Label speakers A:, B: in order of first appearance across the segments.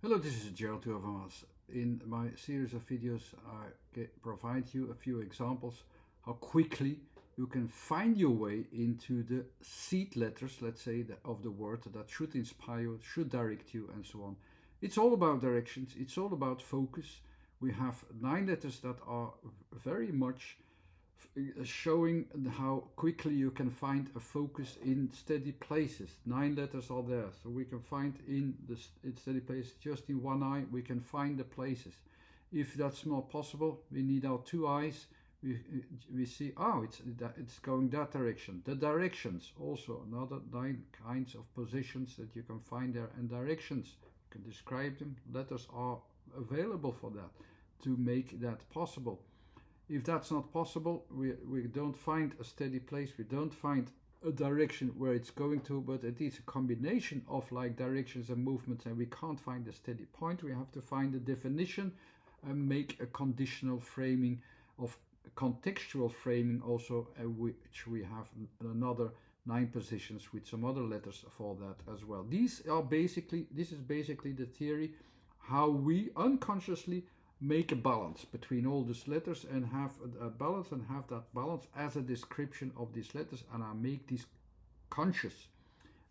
A: Hello, this is Gerald Turvamas. In my series of videos, I provide you a few examples how quickly you can find your way into the seed letters, let's say, of the word that should inspire you, should direct you, and so on. It's all about directions, it's all about focus. We have 9 letters that are very much showing how quickly you can find a focus in steady places. 9 letters are there, so we can find in steady places just in one eye. We can find the places. If that's not possible, we need our two eyes. We see, oh, it's going that direction. The directions also, another 9 kinds of positions that you can find there, and directions you can describe them. Letters are available for that, to make that possible. If that's not possible, we don't find a steady place, we don't find a direction where it's going to, but it is a combination of like directions and movements, and we can't find a steady point. We have to find a definition and make a conditional framing of contextual framing also, which we have another 9 positions with some other letters for that as well. This is basically the theory how we unconsciously make a balance between all these letters and have a balance, and have that balance as a description of these letters, and I make this conscious.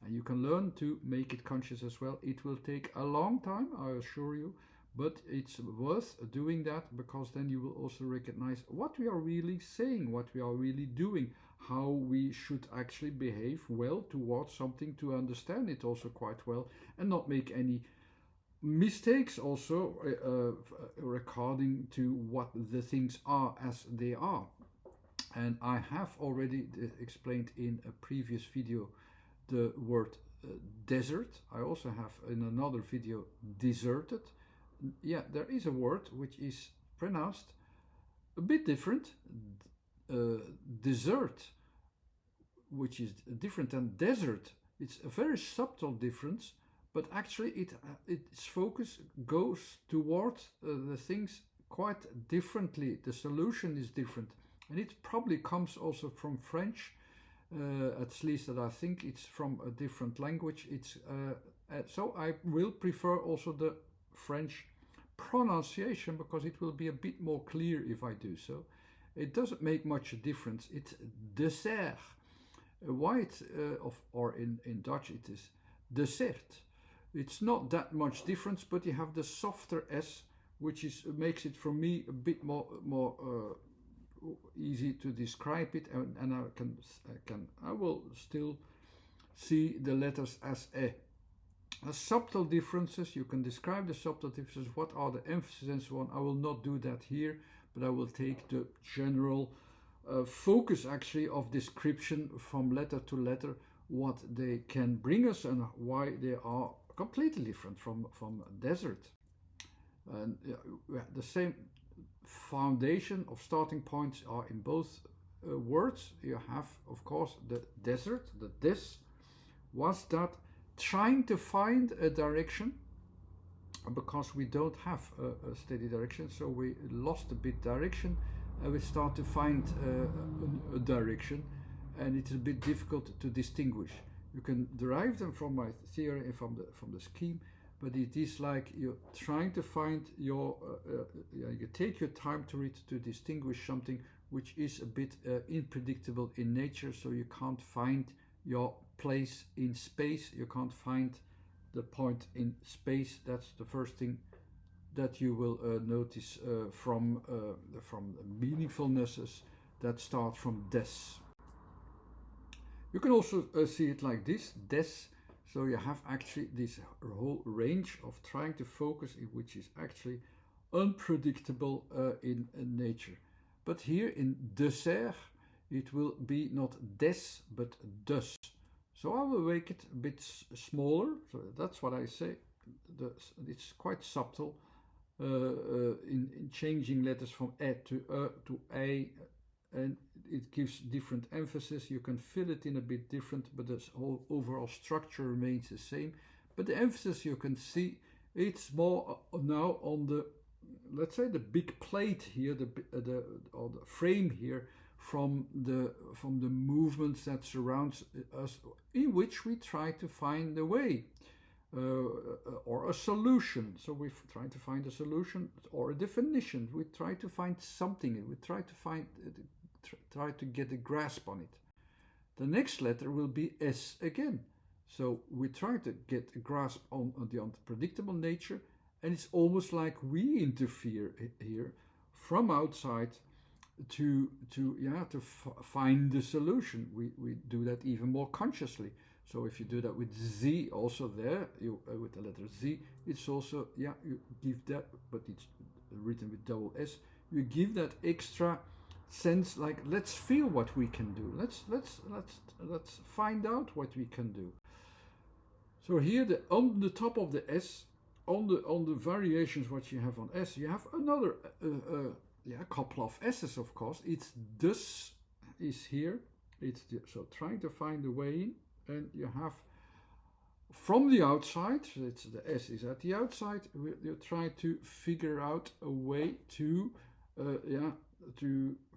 A: And you can learn to make it conscious as well. It will take a long time, I assure you, but it's worth doing that, because then you will also recognize what we are really saying, what we are really doing, how we should actually behave well towards something, to understand it also quite well and not make any mistakes also according to what the things are as they are. And I have already explained in a previous video the word desert. I also have in another video deserted. Yeah, there is a word which is pronounced a bit different. Desert, which is different than desert. It's a very subtle difference, but actually its focus goes towards the things quite differently. The solution is different, and it probably comes also from French, at least that I think it's from a different language. So I will prefer also the French pronunciation, because it will be a bit more clear if I do so. It doesn't make much difference. It's dessert. White or in Dutch it is dessert. It's not that much difference, but you have the softer S, which makes it for me a bit more easy to describe it, and I will still see the letters as a. Subtle differences, you can describe the subtle differences. What are the emphasis and so on? I will not do that here, but I will take the general focus actually of description from letter to letter, what they can bring us and why they are completely different from desert. And the same foundation of starting points are in both words. You have, of course, the desert. The des was that trying to find a direction, because we don't have a steady direction, so we lost a bit direction, and we start to find a direction, and it's a bit difficult to distinguish. You can derive them from my theory and from the scheme, but it is like you're trying to find your you take your time to read, to distinguish something which is a bit unpredictable in nature, so you can't find your place in space, you can't find the point in space. That's the first thing that you will notice from meaningfulnesses that start from des. You can also see it like this, des. So you have actually this whole range of trying to focus, which is actually unpredictable in nature. But here in dessert, it will be not des, but dus. So I will make it a bit smaller. So that's what I say. It's quite subtle in changing letters from e to a, and it gives different emphasis. You can fill it in a bit different, but the whole overall structure remains the same. But the emphasis, you can see, it's more now on the, let's say, the big plate here, or the frame here, from the movements that surrounds us, in which we try to find the way. or a solution. So we try to find a solution or a definition. We try to find something. We try to find, try to get a grasp on it. The next letter will be S again. So we try to get a grasp on the unpredictable nature, and it's almost like we interfere here from outside to find the solution. We do that even more consciously. So if you do that with Z, also there, with the letter Z, it's also, you give that, but it's written with double S, you give that extra sense, like, let's feel what we can do. Let's find out what we can do. So here, on the top of the S, on the variations what you have on S, you have another couple of S's, of course. It's dus is here. So trying to find a way in. And you have from the outside, it's the S is at the outside, you try to figure out a way to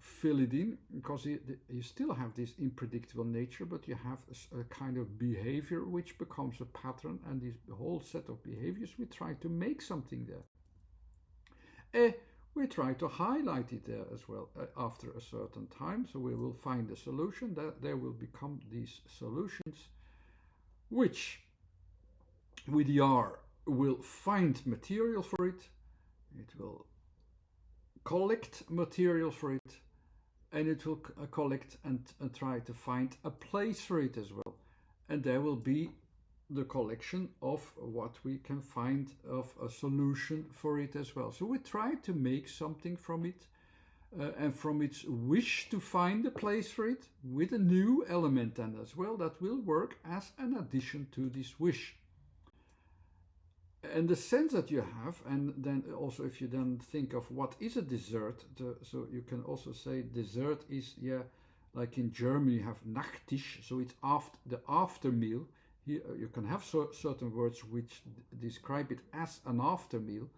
A: fill it in, because you still have this unpredictable nature, but you have a kind of behavior which becomes a pattern, and this whole set of behaviors, we try to make something there. We try to highlight it there as well after a certain time, so we will find a solution. That there will become these solutions, which with the R will find material for it. It will collect material for it, and it will collect and try to find a place for it as well. And there will be the collection of what we can find of a solution for it as well. So we try to make something from it, and from its wish to find a place for it, with a new element then as well that will work as an addition to this wish. And the sense that you have, and then also if you then think of what is a dessert, so you can also say dessert is, like in German you have Nachtisch, so it's the after meal. Here you can have certain words which describe it as an after meal,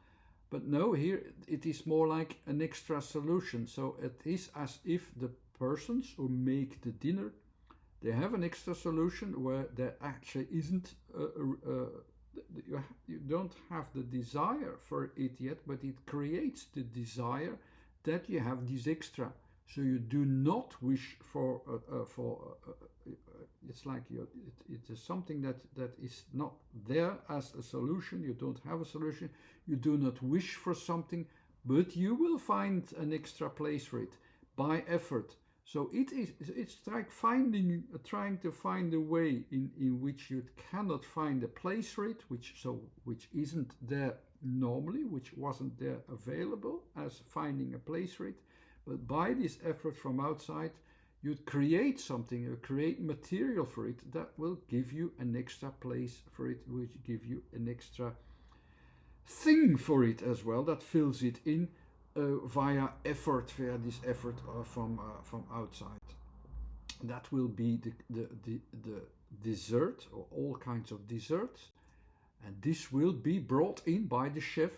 A: but no, here it is more like an extra solution. So it is as if the persons who make the dinner, they have an extra solution where there actually isn't you don't have the desire for it yet, but it creates the desire that you have this extra. So you do not wish for it's like it is something that is not there as a solution. You don't have a solution. You do not wish for something, but you will find an extra place for it by effort. So it's like trying to find a way in which you cannot find a place for it, which isn't there normally, which wasn't there available as finding a place for it. But by this effort from outside, you create something, you create material for it that will give you an extra place for it, which give you an extra thing for it as well, that fills it in via this effort from outside. That will be the dessert, or all kinds of desserts, and this will be brought in by the chef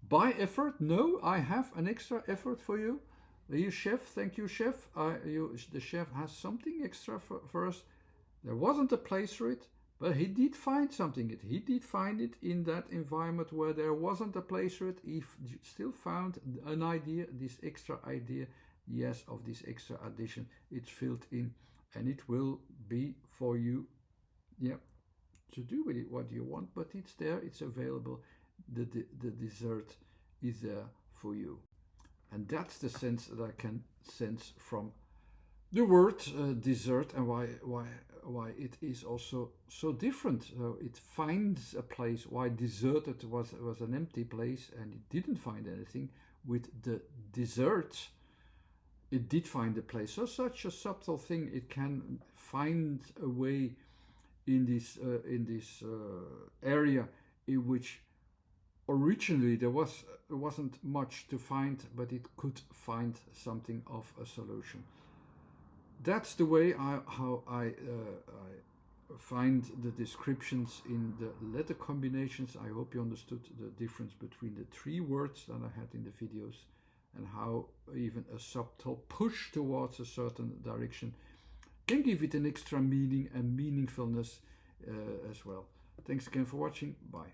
A: by effort. No, I have an extra effort for you. Here, chef, thank you, chef. The chef has something extra for us. There wasn't a place for it, but he did find something. He did find it in that environment where there wasn't a place for it. He still found an idea, this extra idea, yes, of this extra addition. It's filled in, and it will be for you, to do with it what you want, but it's there, it's available. The dessert is there for you. And that's the sense that I can sense from the word dessert, and why it is also so different. So it finds a place. Why deserted was an empty place and it didn't find anything. With the dessert, it did find a place. So such a subtle thing, it can find a way in this area in which originally there wasn't much to find, but it could find something of a solution. That's the way how I find the descriptions in the letter combinations. I hope you understood the difference between the three words that I had in the videos, and how even a subtle push towards a certain direction can give it an extra meaning and meaningfulness as well. Thanks again for watching. Bye.